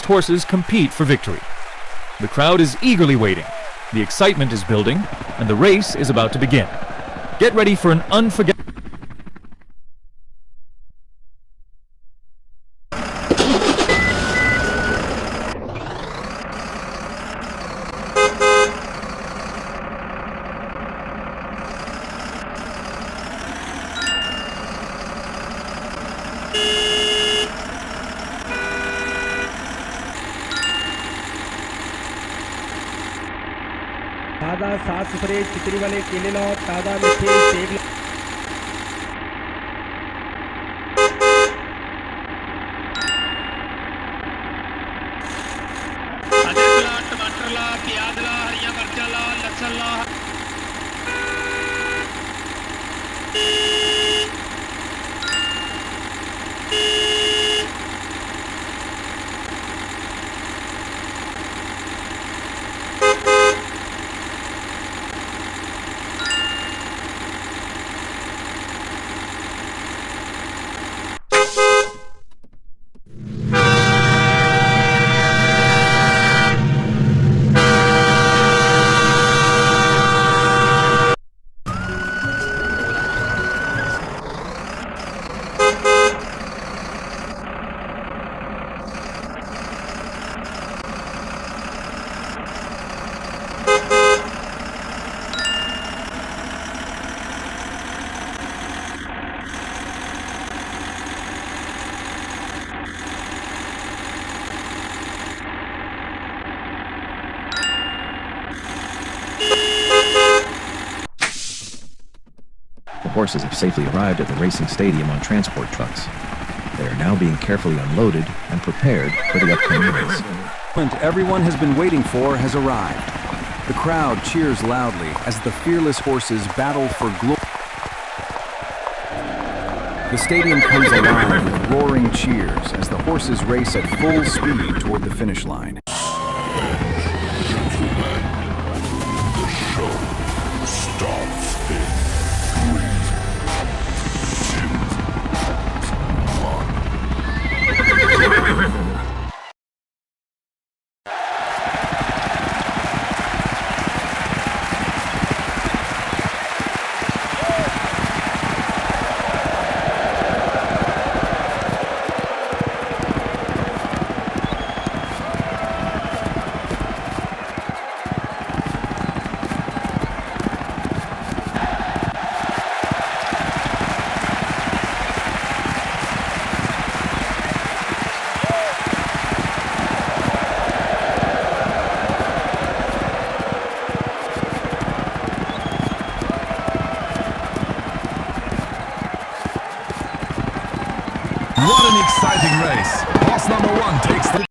horses compete for victory. The crowd is eagerly waiting, the excitement is building, and the race is about to begin. Get ready for an unforgettable... ताज़ा साफ सुथरे चिकनी वाले केले लाओ, ताज़ा मीठे सेब लाओ। अदरक ला, टमाटर ला, प्याज ला, हरिया मिर्चा ला, लहसुन ला। The horses have safely arrived at the racing stadium on transport trucks. They are now being carefully unloaded and prepared for the upcoming race. Everyone has been waiting for has arrived. The crowd cheers loudly as the fearless horses battle for glory. The stadium comes alive with roaring cheers as the horses race at full speed toward the finish line. What an exciting race! Horse number 1 takes the